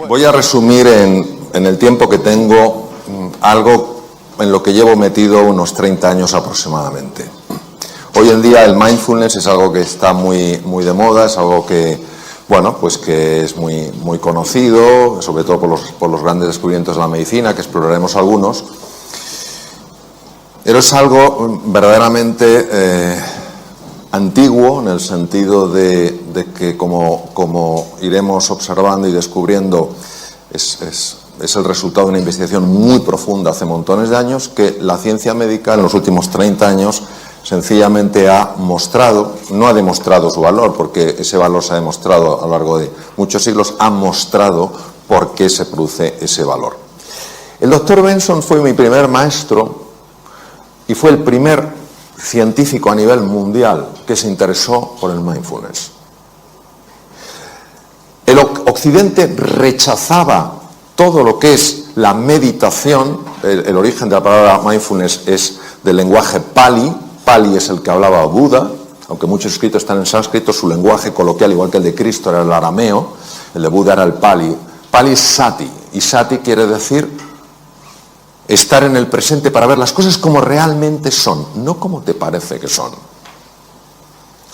Voy a resumir en el tiempo que tengo algo en lo que llevo metido unos 30 años aproximadamente. Hoy en día el mindfulness es algo que está muy de moda, es algo que, bueno, pues que es muy conocido, sobre todo por los grandes descubrimientos de la medicina, que exploraremos algunos. Pero es algo verdaderamente antiguo, en el sentido de que como iremos observando y descubriendo, es el resultado de una investigación muy profunda hace montones de años, que la ciencia médica en los últimos 30 años sencillamente ha mostrado, no ha demostrado su valor, porque ese valor se ha demostrado a lo largo de muchos siglos, ha mostrado por qué se produce ese valor. El doctor Benson fue mi primer maestro y fue el primer científico a nivel mundial que se interesó por el mindfulness. El Occidente rechazaba todo lo que es la meditación. El origen de la palabra mindfulness es del lenguaje Pali. Pali es el que hablaba Buda, aunque muchos escritos están en sánscrito, su lenguaje coloquial, igual que el de Cristo, era el arameo, el de Buda era el Pali. Pali es Sati, y Sati quiere decir estar en el presente para ver las cosas como realmente son, no como te parece que son,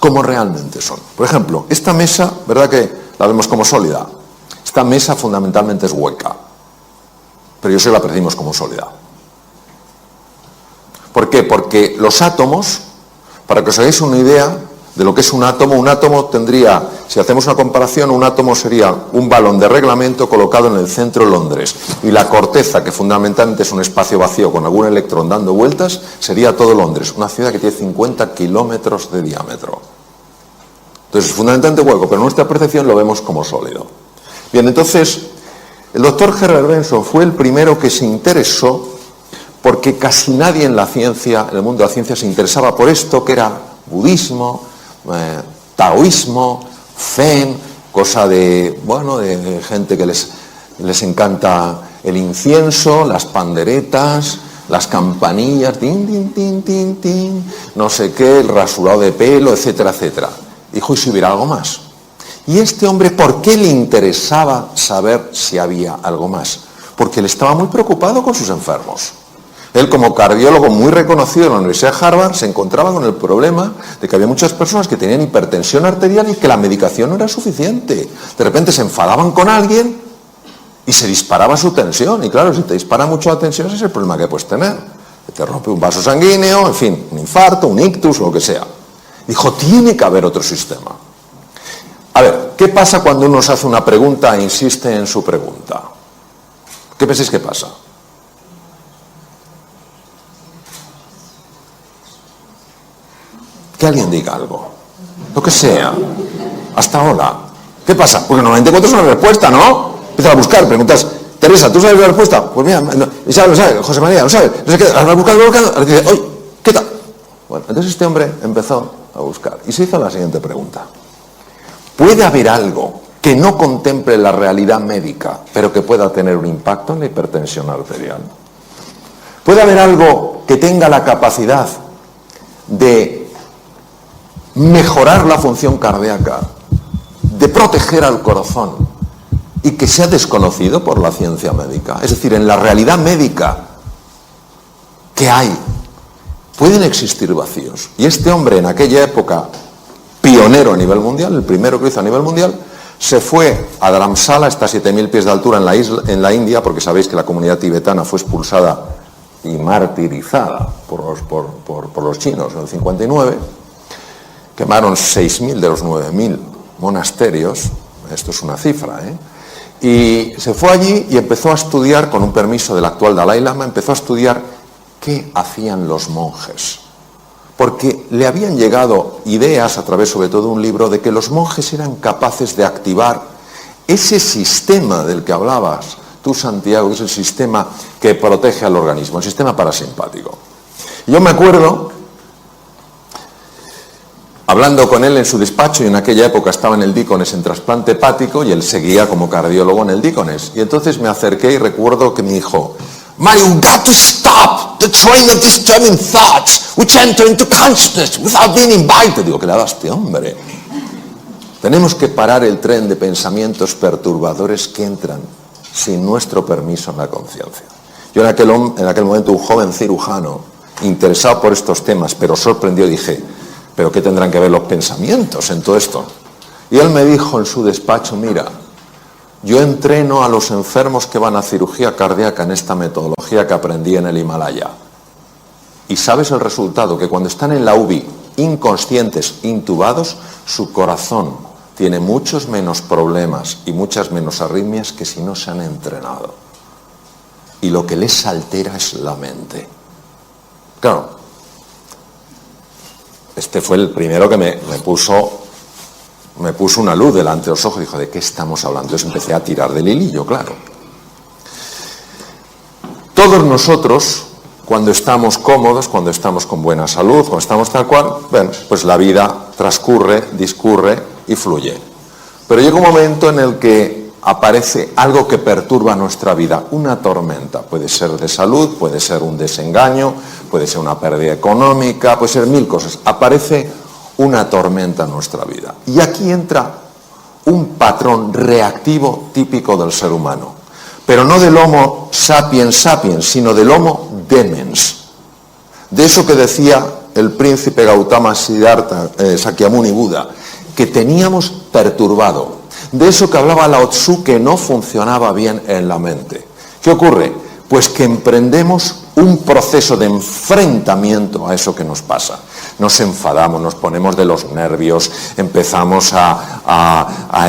como realmente son. Por ejemplo, esta mesa, ¿verdad que la vemos como sólida? Esta mesa fundamentalmente es hueca, pero yo sé que la percibimos como sólida. ¿Por qué? Porque los átomos, para que os hagáis una idea de lo que es un átomo tendría, si hacemos una comparación, un átomo sería un balón de reglamento colocado en el centro de Londres, y la corteza, que fundamentalmente es un espacio vacío con algún electrón dando vueltas, sería todo Londres, una ciudad que tiene 50 kilómetros de diámetro. Entonces es fundamentalmente hueco, pero en nuestra percepción lo vemos como sólido. Bien, entonces el doctor Herbert Benson fue el primero que se interesó, porque casi nadie en la ciencia, en el mundo de la ciencia, se interesaba por esto, que era budismo, taoísmo, zen, cosa de, bueno, de gente que les encanta el incienso, las panderetas, las campanillas, tin, tin, tin, tin, tin, no sé qué, el rasurado de pelo, etcétera, etcétera. Dijo, ¿y si hubiera algo más? Y este hombre, ¿por qué le interesaba saber si había algo más? Porque él estaba muy preocupado con sus enfermos. Él, como cardiólogo muy reconocido en la Universidad de Harvard, se encontraba con el problema de que había muchas personas que tenían hipertensión arterial y que la medicación no era suficiente. De repente se enfadaban con alguien y se disparaba su tensión. Y claro, si te dispara mucho la tensión, ese es el problema que puedes tener. Que te rompe un vaso sanguíneo, en fin, un infarto, un ictus o lo que sea. Dijo, tiene que haber otro sistema. A ver, ¿qué pasa cuando uno se hace una pregunta e insiste en su pregunta? ¿Qué pensáis que pasa? Que alguien diga algo, lo que sea, hasta ahora. ¿Qué pasa? Porque normalmente encuentras una respuesta, ¿no? Empiezas a buscar, preguntas, Teresa, ¿tú sabes la respuesta? Pues mira, no, lo sabe, José María, lo sabe, no sé qué, has buscado, ahora dice, oye, ¿qué tal? Bueno, entonces este hombre empezó a buscar y se hizo la siguiente pregunta. ¿Puede haber algo que no contemple la realidad médica, pero que pueda tener un impacto en la hipertensión arterial? ¿Puede haber algo que tenga la capacidad de mejorar la función cardíaca, de proteger al corazón y que sea desconocido por la ciencia médica? Es decir, en la realidad médica que hay, pueden existir vacíos. Y este hombre, en aquella época, pionero a nivel mundial, el primero que lo hizo a nivel mundial, se fue a Dharamsala, está a 7.000 pies de altura en la India, porque sabéis que la comunidad tibetana fue expulsada y martirizada por los chinos en el 59. Quemaron 6.000 de los 9.000 monasterios, esto es una cifra, y se fue allí y empezó a estudiar, con un permiso del actual Dalai Lama, empezó a estudiar qué hacían los monjes. Porque le habían llegado ideas, a través sobre todo de un libro, de que los monjes eran capaces de activar ese sistema del que hablabas tú, Santiago, que es el sistema que protege al organismo, el sistema parasimpático. Yo me acuerdo, hablando con él en su despacho, y en aquella época estaba en el Dícones en trasplante hepático, y él seguía como cardiólogo en el Dícones. Y entonces me acerqué y recuerdo que me dijo, Mario, you've got to stop the train of disturbing thoughts which enter into consciousness without being invited. Digo, ¿qué le da a este hombre? Tenemos que parar el tren de pensamientos perturbadores que entran sin nuestro permiso en la conciencia. Yo en aquel momento, un joven cirujano, interesado por estos temas, pero sorprendido, dije, ¿pero qué tendrán que ver los pensamientos en todo esto? Y él me dijo en su despacho, mira, yo entreno a los enfermos que van a cirugía cardíaca en esta metodología que aprendí en el Himalaya. Y sabes el resultado, que cuando están en la UBI, inconscientes, intubados, su corazón tiene muchos menos problemas y muchas menos arritmias que si no se han entrenado. Y lo que les altera es la mente. Claro, este fue el primero que me puso una luz delante de los ojos y dijo, ¿de qué estamos hablando? Entonces empecé a tirar del hilillo, claro. Todos nosotros, cuando estamos cómodos, cuando estamos con buena salud, cuando estamos tal cual, bueno, pues la vida transcurre, discurre y fluye. Pero llega un momento en el que aparece algo que perturba nuestra vida, una tormenta. Puede ser de salud, puede ser un desengaño, puede ser una pérdida económica, puede ser mil cosas. Aparece una tormenta en nuestra vida. Y aquí entra un patrón reactivo típico del ser humano. Pero no del Homo sapiens sapiens, sino del Homo demens. De eso que decía el príncipe Gautama Siddhartha, Sakyamuni Buda, que teníamos perturbado. De eso que hablaba Lao Tzu, que no funcionaba bien en la mente. ¿Qué ocurre? Pues que emprendemos un proceso de enfrentamiento a eso que nos pasa. Nos enfadamos, nos ponemos de los nervios, empezamos a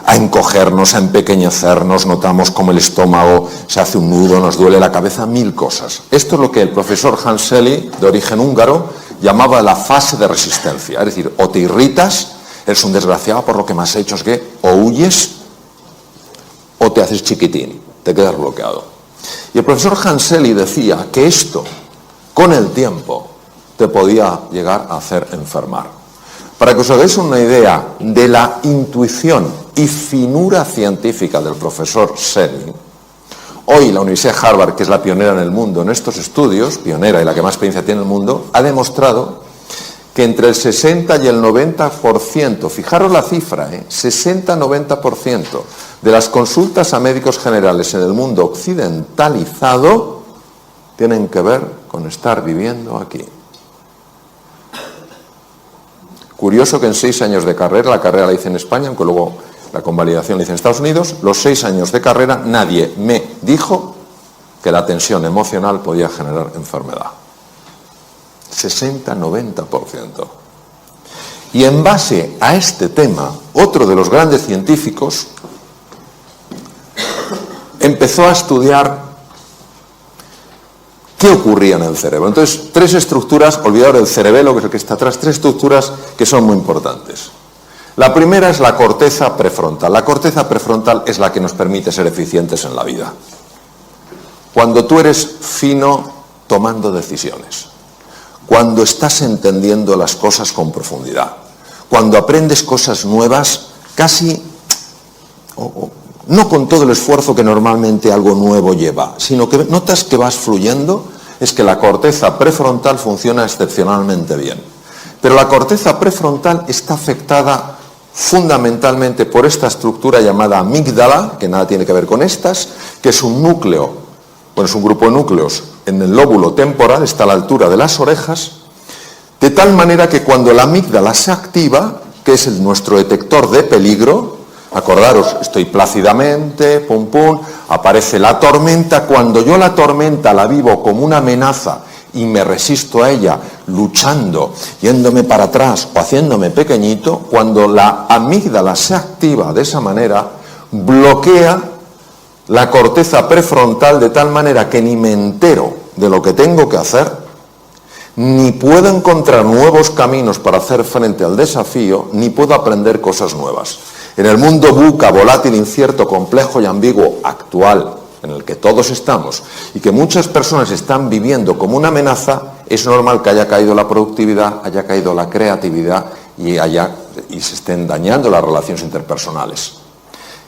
encogernos, a empequeñecernos, notamos como el estómago se hace un nudo, nos duele la cabeza, mil cosas. Esto es lo que el profesor Hans Selye, de origen húngaro, llamaba la fase de resistencia. Es decir, o te irritas, eres un desgraciado por lo que me has hecho, es que o huyes o te haces chiquitín, te quedas bloqueado. Y el profesor Hans Selye decía que esto, con el tiempo, te podía llegar a hacer enfermar. Para que os hagáis una idea de la intuición y finura científica del profesor Selye, hoy la Universidad de Harvard, que es la pionera en el mundo en estos estudios, pionera y la que más experiencia tiene en el mundo, ha demostrado que entre el 60 y el 90%, fijaros la cifra, 60-90% de las consultas a médicos generales en el mundo occidentalizado tienen que ver con estar viviendo aquí. Curioso que en 6 años de carrera, la carrera la hice en España, aunque luego la convalidación la hice en Estados Unidos, los 6 años de carrera nadie me dijo que la tensión emocional podía generar enfermedad. 60-90%. Y en base a este tema, otro de los grandes científicos empezó a estudiar qué ocurría en el cerebro. Entonces, 3 estructuras, olvidaros del cerebelo, que es el que está atrás, 3 estructuras que son muy importantes. La primera es la corteza prefrontal. La corteza prefrontal es la que nos permite ser eficientes en la vida. Cuando tú eres fino tomando decisiones, cuando estás entendiendo las cosas con profundidad, cuando aprendes cosas nuevas, casi, no con todo el esfuerzo que normalmente algo nuevo lleva, sino que notas que vas fluyendo, es que la corteza prefrontal funciona excepcionalmente bien. Pero la corteza prefrontal está afectada fundamentalmente por esta estructura llamada amígdala, que nada tiene que ver con estas, que es un núcleo, bueno, es un grupo de núcleos en el lóbulo temporal, está a la altura de las orejas, de tal manera que cuando la amígdala se activa, que es nuestro detector de peligro, acordaros, estoy plácidamente, pum pum, aparece la tormenta, cuando yo la tormenta la vivo como una amenaza y me resisto a ella, luchando, yéndome para atrás o haciéndome pequeñito, cuando la amígdala se activa de esa manera, bloquea la corteza prefrontal de tal manera que ni me entero de lo que tengo que hacer, ni puedo encontrar nuevos caminos para hacer frente al desafío, ni puedo aprender cosas nuevas. En el mundo VUCA, volátil, incierto, complejo y ambiguo actual, en el que todos estamos, y que muchas personas están viviendo como una amenaza, es normal que haya caído la productividad, haya caído la creatividad y se estén dañando las relaciones interpersonales.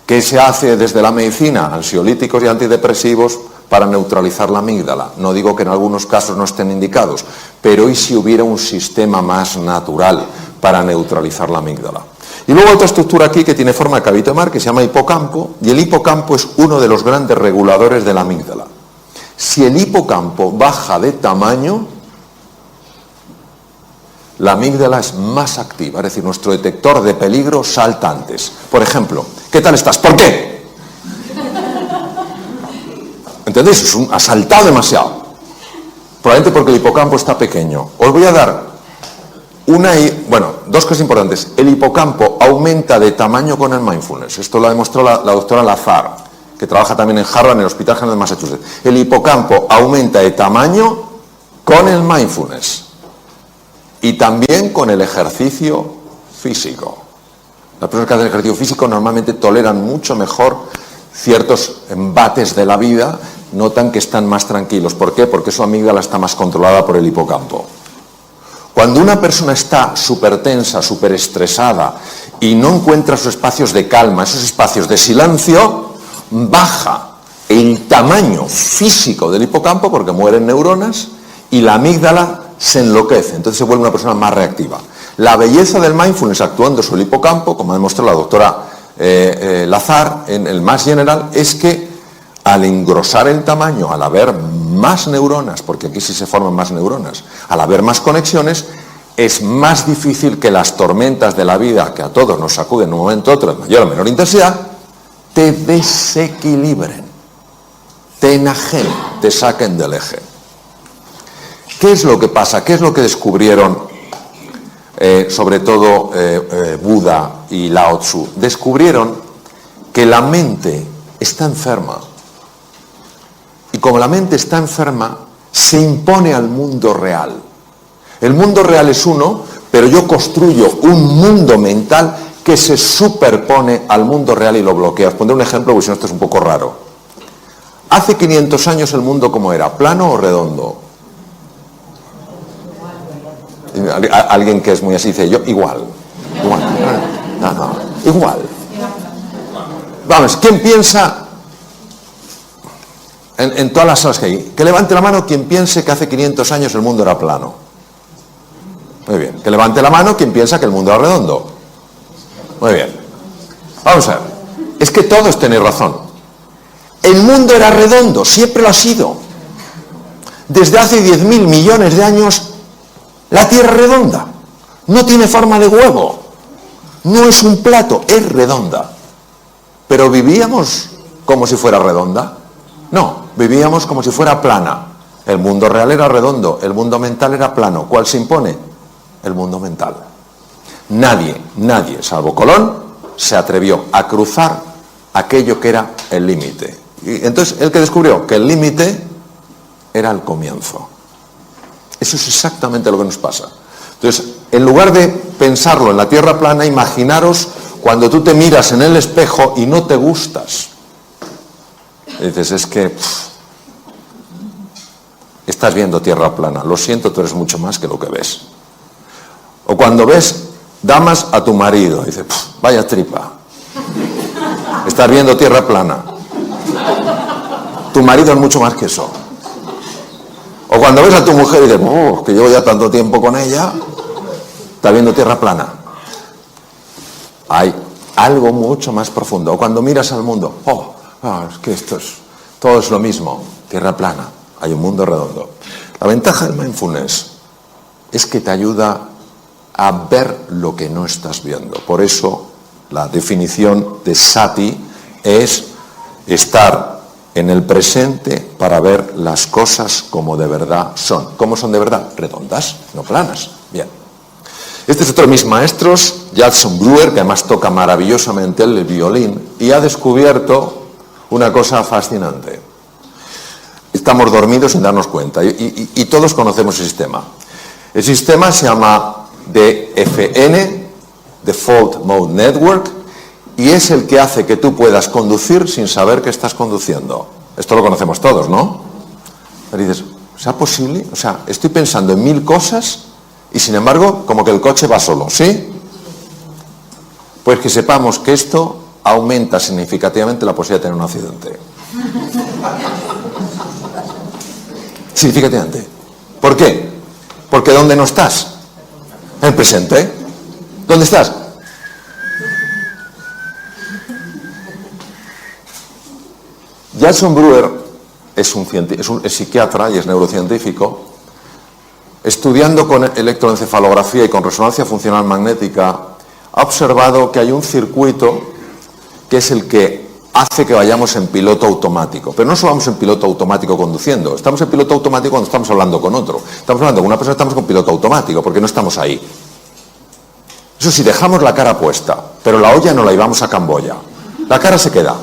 ¿Qué se hace desde la medicina? Ansiolíticos y antidepresivos para neutralizar la amígdala. No digo que en algunos casos no estén indicados, pero ¿y si hubiera un sistema más natural para neutralizar la amígdala. Y luego otra estructura aquí que tiene forma de cabito de mar que se llama hipocampo, y el hipocampo es uno de los grandes reguladores de la amígdala. Si el hipocampo baja de tamaño, la amígdala es más activa, es decir, nuestro detector de peligro salta antes. Por ejemplo, ¿qué tal estás? ¿Por qué? ¿Entendéis? Ha saltado demasiado. Probablemente porque el hipocampo está pequeño. Os voy a dar dos cosas importantes. El hipocampo aumenta de tamaño con el mindfulness. Esto lo ha demostrado la doctora Lazar, que trabaja también en Harvard, en el Hospital General de Massachusetts. El hipocampo aumenta de tamaño con el mindfulness y también con el ejercicio físico. Las personas que hacen ejercicio físico normalmente toleran mucho mejor ciertos embates de la vida, notan que están más tranquilos. ¿Por qué? Porque su amígdala está más controlada por el hipocampo. Cuando una persona está súper tensa, súper estresada y no encuentra sus espacios de calma, esos espacios de silencio, baja el tamaño físico del hipocampo porque mueren neuronas y la amígdala se enloquece, entonces se vuelve una persona más reactiva. La belleza del mindfulness actuando sobre el hipocampo, como ha demostrado la doctora Lazar en el Mass General, es que al engrosar el tamaño, al haber más neuronas, porque aquí sí se forman más neuronas, al haber más conexiones, es más difícil que las tormentas de la vida, que a todos nos sacuden en un momento u otro de mayor o menor intensidad, te desequilibren, te enajenen, te saquen del eje. ¿Qué es lo que pasa? ¿Qué es lo que descubrieron sobre todo Buda y Lao Tzu? Descubrieron que la mente está enferma. Y como la mente está enferma, se impone al mundo real. El mundo real es uno, pero yo construyo un mundo mental que se superpone al mundo real y lo bloquea. Os pondré un ejemplo, porque si no esto es un poco raro. Hace 500 años el mundo ¿cómo era? ¿Plano o redondo? Alguien que es muy así dice, yo igual. Igual. Vamos, ¿quién piensa en todas las salas que hay? Que levante la mano quien piense que hace 500 años el mundo era plano. Muy bien. Que levante la mano quien piensa que el mundo era redondo. Muy bien. Vamos a ver. Es que todos tenéis razón. El mundo era redondo, siempre lo ha sido. Desde hace 10.000 millones de años, la Tierra es redonda. No tiene forma de huevo. No es un plato, es redonda. Pero vivíamos como si fuera redonda. No, vivíamos como si fuera plana. El mundo real era redondo, el mundo mental era plano. ¿Cuál se impone? El mundo mental. Nadie, salvo Colón, se atrevió a cruzar aquello que era el límite. Y entonces, el que descubrió que el límite era el comienzo. Eso es exactamente lo que nos pasa. Entonces, en lugar de pensarlo en la tierra plana, imaginaros cuando tú te miras en el espejo y no te gustas. Y dices, es que estás viendo tierra plana. Lo siento, tú eres mucho más que lo que ves. O cuando ves damas a tu marido, y dices, vaya tripa. Estás viendo tierra plana. Tu marido es mucho más que eso. O cuando ves a tu mujer y dices, que llevo ya tanto tiempo con ella, estás viendo tierra plana. Hay algo mucho más profundo. O cuando miras al mundo, es que todo es lo mismo, tierra plana, hay un mundo redondo. La ventaja del mindfulness es que te ayuda a ver lo que no estás viendo. Por eso la definición de sati es estar en el presente para ver las cosas como de verdad son. ¿Cómo son de verdad? Redondas, no planas. Bien. Este es otro de mis maestros, Judson Brewer, que además toca maravillosamente el violín, y ha descubierto una cosa fascinante. Estamos dormidos sin darnos cuenta, y todos conocemos el sistema. El sistema se llama DFN, Default Mode Network, y es el que hace que tú puedas conducir sin saber que estás conduciendo. Esto lo conocemos todos, ¿no? Y dices, ¿será posible? O sea, estoy pensando en 1000 cosas y sin embargo, como que el coche va solo, ¿sí? Pues que sepamos que esto aumenta significativamente la posibilidad de tener un accidente. Significativamente. ¿Por qué? Porque ¿dónde no estás? En el presente. ¿Dónde estás? Jason Brewer es psiquiatra y es neurocientífico. Estudiando con electroencefalografía y con resonancia funcional magnética, ha observado que hay un circuito que es el que hace que vayamos en piloto automático. Pero no solo vamos en piloto automático conduciendo, estamos en piloto automático cuando estamos hablando con otro. Estamos hablando con una persona, estamos con piloto automático, porque no estamos ahí. Eso sí, dejamos la cara puesta, pero la olla no la llevamos a Camboya. La cara se queda,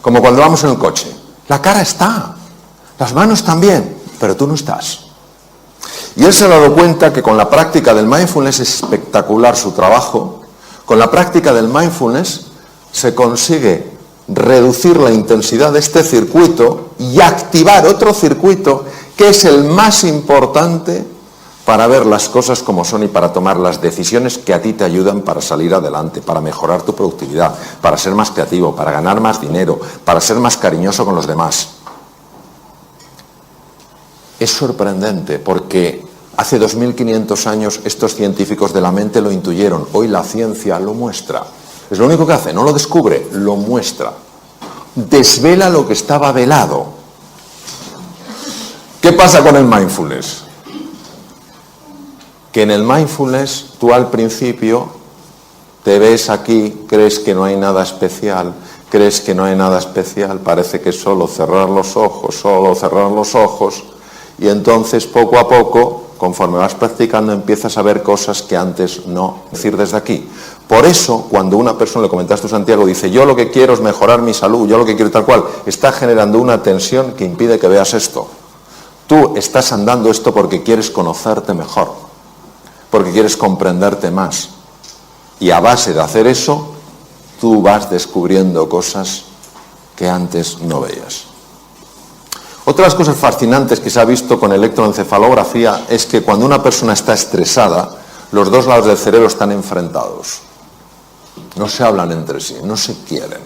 como cuando vamos en el coche. La cara está, las manos también, pero tú no estás. Y él se ha dado cuenta que con la práctica del mindfulness es espectacular su trabajo. Con la práctica del mindfulness se consigue reducir la intensidad de este circuito y activar otro circuito que es el más importante para ver las cosas como son y para tomar las decisiones que a ti te ayudan para salir adelante, para mejorar tu productividad, para ser más creativo, para ganar más dinero, para ser más cariñoso con los demás. Es sorprendente porque hace 2500 años estos científicos de la mente lo intuyeron. Hoy la ciencia lo muestra. Es lo único que hace, no lo descubre, lo muestra. Desvela lo que estaba velado. ¿Qué pasa con el mindfulness? Que en el mindfulness tú al principio te ves aquí, crees que no hay nada especial, parece que es solo cerrar los ojos, y entonces poco a poco, conforme vas practicando, empiezas a ver cosas que antes no. Es decir, desde aquí. Por eso, cuando una persona, le comentaste tú, Santiago, dice, yo lo que quiero es mejorar mi salud, yo lo que quiero tal cual, está generando una tensión que impide que veas esto. Tú estás andando esto porque quieres conocerte mejor, porque quieres comprenderte más. Y a base de hacer eso, tú vas descubriendo cosas que antes no veías. Otra de las cosas fascinantes que se ha visto con electroencefalografía es que cuando una persona está estresada, los dos lados del cerebro están enfrentados. No se hablan entre sí, no se quieren.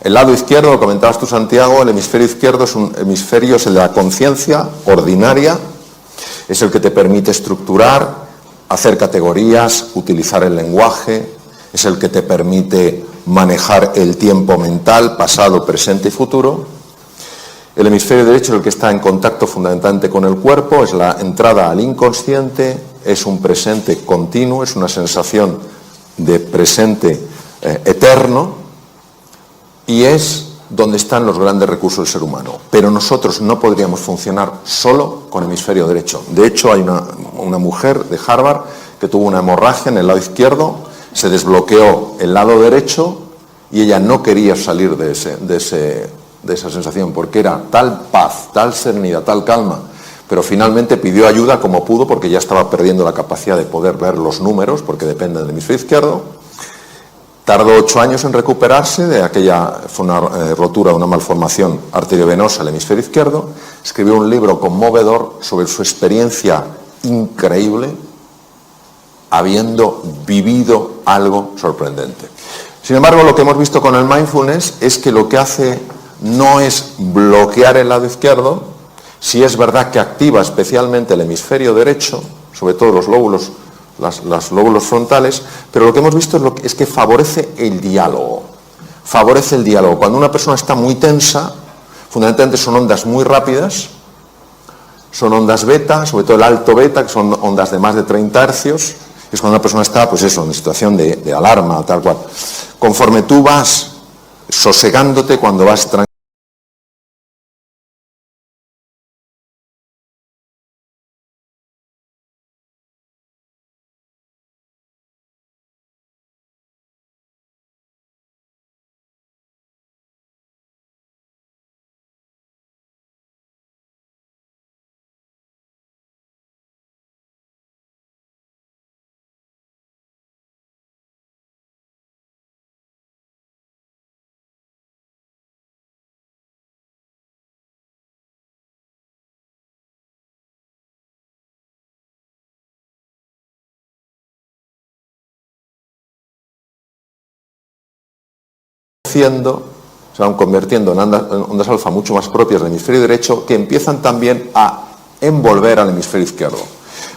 El lado izquierdo, lo comentabas tú, Santiago, el hemisferio izquierdo es un hemisferio, es el de la conciencia ordinaria, es el que te permite estructurar, hacer categorías, utilizar el lenguaje, es el que te permite manejar el tiempo mental, pasado, presente y futuro. El hemisferio derecho es el que está en contacto fundamentalmente con el cuerpo, es la entrada al inconsciente, es un presente continuo, es una sensación de presente eterno y es donde están los grandes recursos del ser humano. Pero nosotros no podríamos funcionar solo con el hemisferio derecho. De hecho, hay una mujer de Harvard que tuvo una hemorragia en el lado izquierdo, se desbloqueó el lado derecho y ella no quería salir de esa sensación, porque era tal paz, tal serenidad, tal calma, pero finalmente pidió ayuda como pudo porque ya estaba perdiendo la capacidad de poder ver los números, porque depende del hemisferio izquierdo. Tardó 8 años en recuperarse de aquella, fue una rotura, una malformación arteriovenosa al hemisferio izquierdo. Escribió un libro conmovedor sobre su experiencia increíble, habiendo vivido algo sorprendente. Sin embargo, lo que hemos visto con el mindfulness es que lo que hace no es bloquear el lado izquierdo, sí es verdad que activa especialmente el hemisferio derecho, sobre todo los lóbulos, los lóbulos frontales, pero lo que hemos visto es que favorece el diálogo. Favorece el diálogo. Cuando una persona está muy tensa, fundamentalmente son ondas muy rápidas, son ondas beta, sobre todo el alto beta, que son ondas de más de 30 hercios, es cuando una persona está, pues eso, en situación de alarma, tal cual. Conforme tú vas sosegándote, cuando vas tranquilo, se van convirtiendo en ondas alfa mucho más propias del hemisferio derecho, que empiezan también a envolver al hemisferio izquierdo.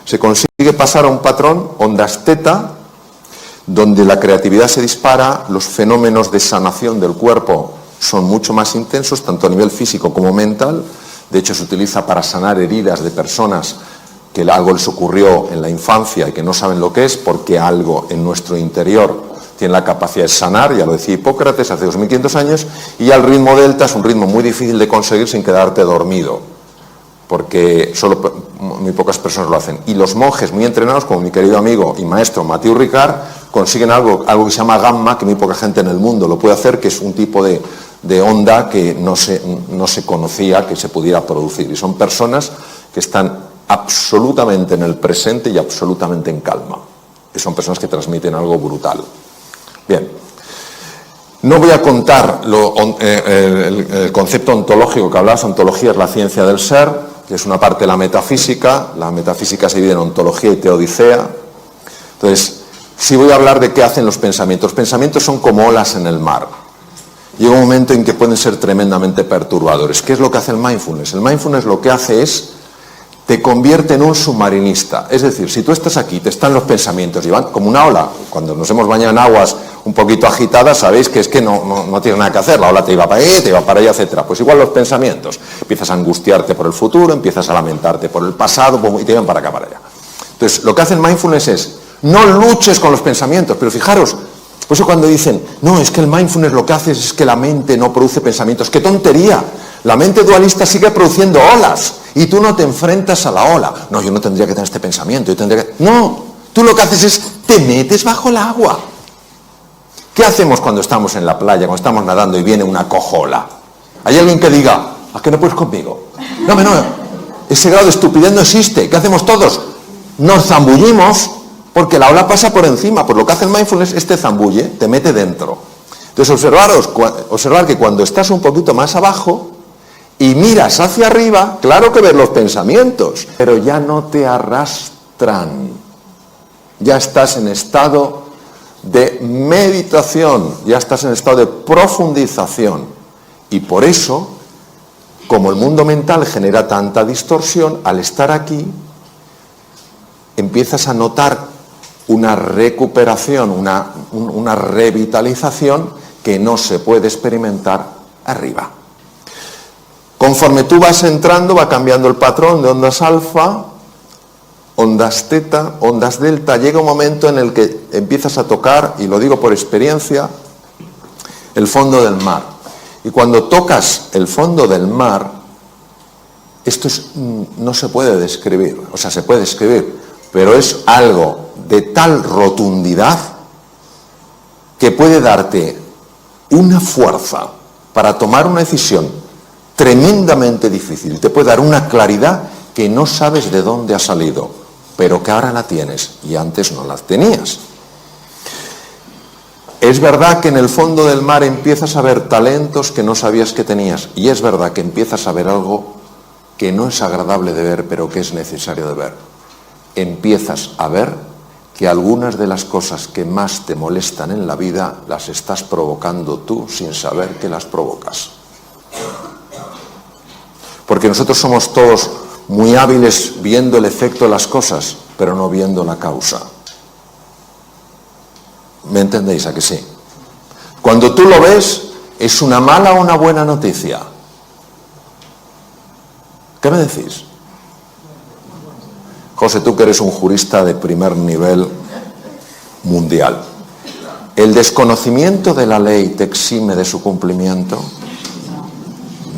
Se consigue consigue pasar a un patrón, ondas teta, donde la creatividad se dispara, los fenómenos de sanación del cuerpo son mucho más intensos, tanto a nivel físico como mental. De hecho, se utiliza para sanar heridas de personas que algo les ocurrió en la infancia y que no saben lo que es, porque algo en nuestro interior tiene la capacidad de sanar, ya lo decía Hipócrates hace 2500 años, y ya el ritmo delta es un ritmo muy difícil de conseguir sin quedarte dormido, porque solo muy pocas personas lo hacen. Y los monjes muy entrenados, como mi querido amigo y maestro Mathieu Ricard, consiguen algo que se llama gamma, que muy poca gente en el mundo lo puede hacer, que es un tipo de onda que no se conocía que se pudiera producir. Y son personas que están absolutamente en el presente y absolutamente en calma. Y son personas que transmiten algo brutal. Bien, no voy a contar el concepto ontológico que hablabas. Ontología es la ciencia del ser, que es una parte de la metafísica. La metafísica se divide en ontología y teodicea. Entonces, sí voy a hablar de qué hacen los pensamientos. Los pensamientos son como olas en el mar. Llega un momento en que pueden ser tremendamente perturbadores. ¿Qué es lo que hace el mindfulness? El mindfulness lo que hace es te convierte en un submarinista. Es decir, si tú estás aquí, te están los pensamientos y van como una ola. Cuando nos hemos bañado en aguas un poquito agitadas, sabéis que es que no tiene nada que hacer. La ola te iba para ahí, te iba para allá, etc. Pues igual los pensamientos. Empiezas a angustiarte por el futuro, empiezas a lamentarte por el pasado y te van para acá, para allá. Entonces, lo que hace el mindfulness es, no luches con los pensamientos. Pero fijaros, por eso cuando dicen, no, es que el mindfulness lo que hace es que la mente no produce pensamientos. ¡Qué tontería! La mente dualista sigue produciendo olas y tú no te enfrentas a la ola. No, yo no tendría que tener este pensamiento, yo tendría que... No, tú lo que haces es, te metes bajo el agua. ¿Qué hacemos cuando estamos en la playa, cuando estamos nadando y viene una cojola? ¿Hay alguien que diga, ¿a qué no puedes conmigo? No, ese grado de estupidez no existe. ¿Qué hacemos todos? Nos zambullimos porque la ola pasa por encima. Pues lo que hace el mindfulness es te zambulle, te mete dentro. Entonces observar que cuando estás un poquito más abajo y miras hacia arriba, claro que ves los pensamientos, pero ya no te arrastran. Ya estás en estado de meditación, ya estás en estado de profundización. Y por eso, como el mundo mental genera tanta distorsión, al estar aquí, empiezas a notar una recuperación, una revitalización que no se puede experimentar arriba. Conforme tú vas entrando, va cambiando el patrón de ondas alfa, ondas teta, ondas delta. Llega un momento en el que empiezas a tocar, y lo digo por experiencia, el fondo del mar. Y cuando tocas el fondo del mar, esto no se puede describir, o sea, se puede describir, pero es algo de tal rotundidad que puede darte una fuerza para tomar una decisión tremendamente difícil. Te puede dar una claridad que no sabes de dónde ha salido, pero que ahora la tienes y antes no la tenías. Es verdad que en el fondo del mar empiezas a ver talentos que no sabías que tenías, y es verdad que empiezas a ver algo que no es agradable de ver, pero que es necesario de ver. Empiezas a ver que algunas de las cosas que más te molestan en la vida las estás provocando tú sin saber que las provocas. Porque nosotros somos todos muy hábiles viendo el efecto de las cosas, pero no viendo la causa. ¿Me entendéis a que sí? Cuando tú lo ves, ¿es una mala o una buena noticia? ¿Qué me decís? José, tú que eres un jurista de primer nivel mundial, ¿el desconocimiento de la ley te exime de su cumplimiento?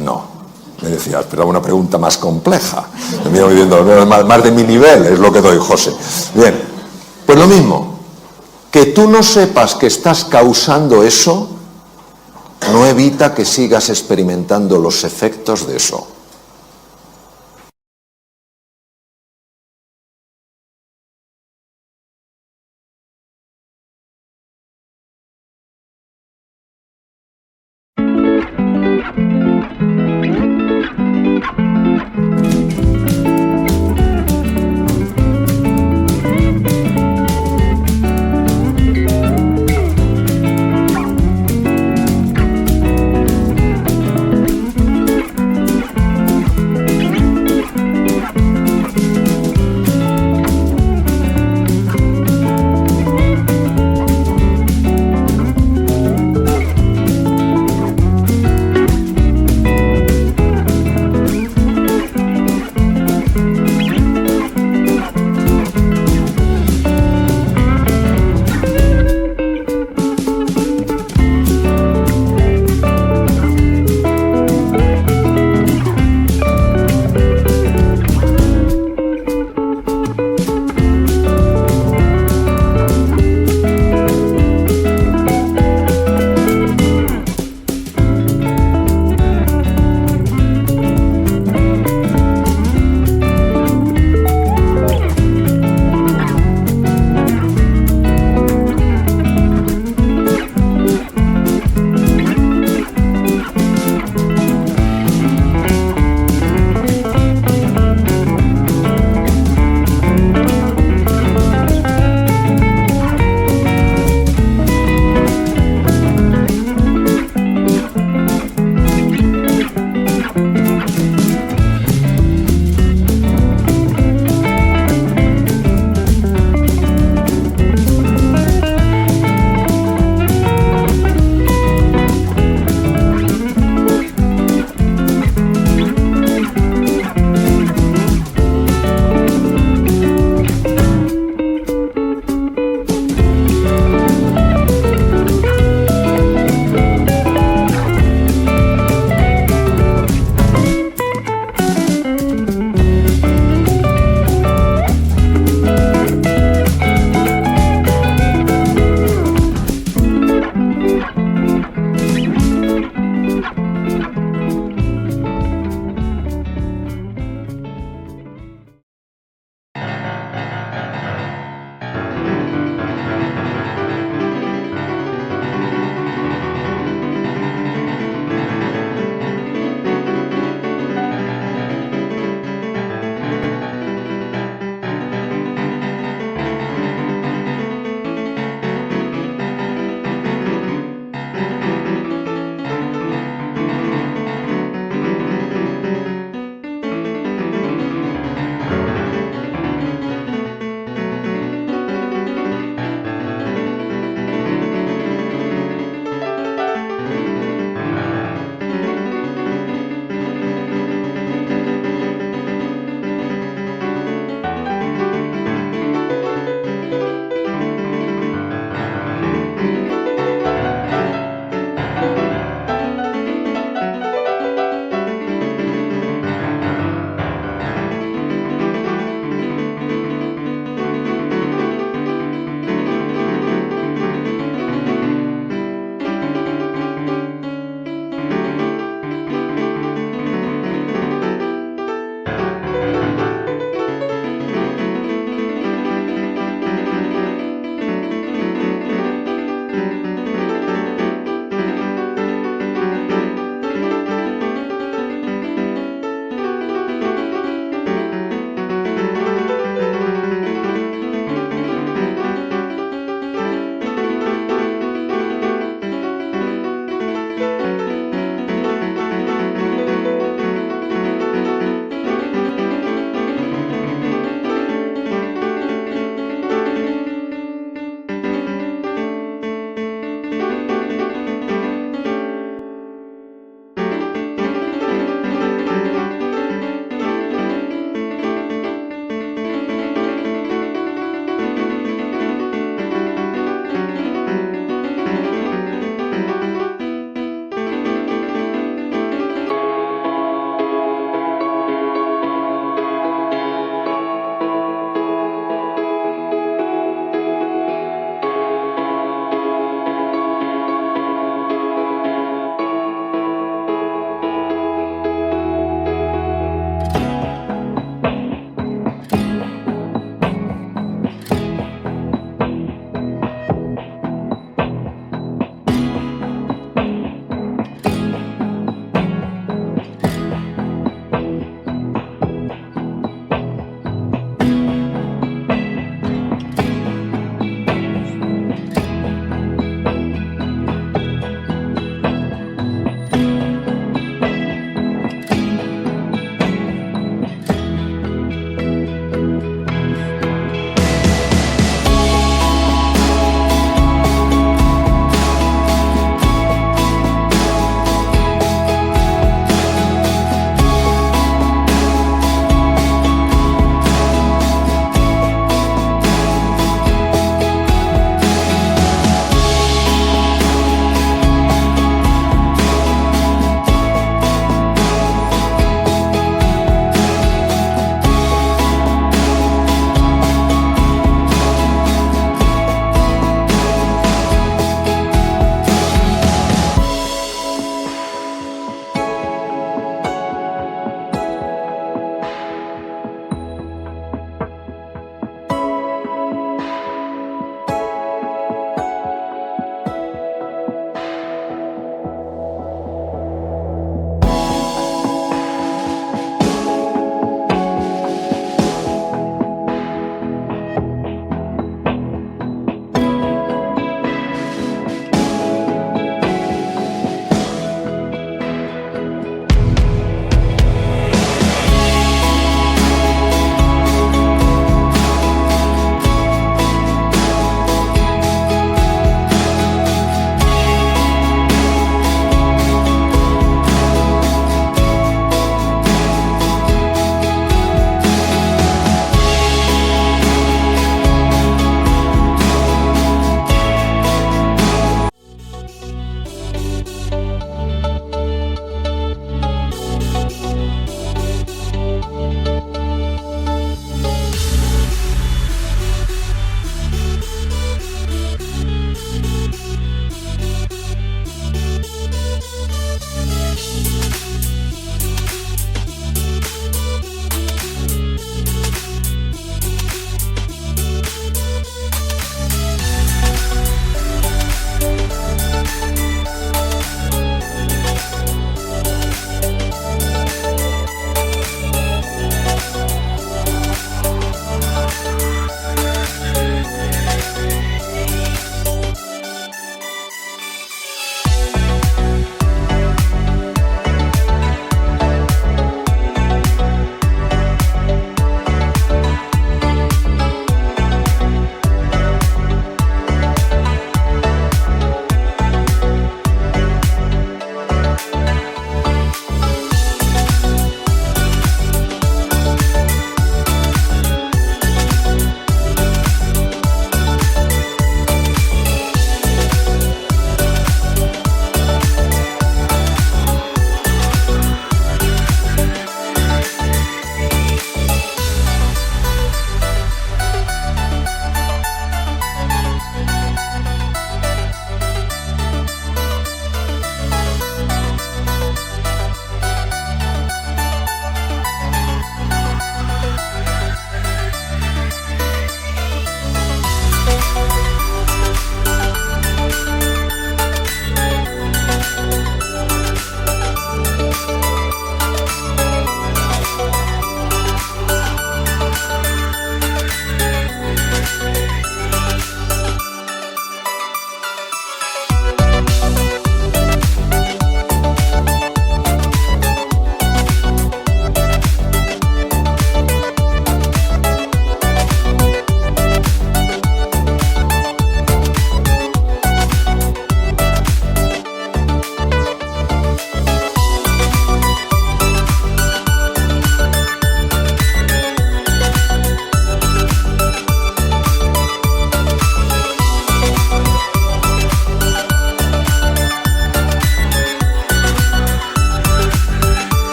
No. Me decía, esperaba una pregunta más compleja. Más de mi nivel es lo que doy, José. Bien, pues lo mismo. Que tú no sepas que estás causando eso no evita que sigas experimentando los efectos de eso.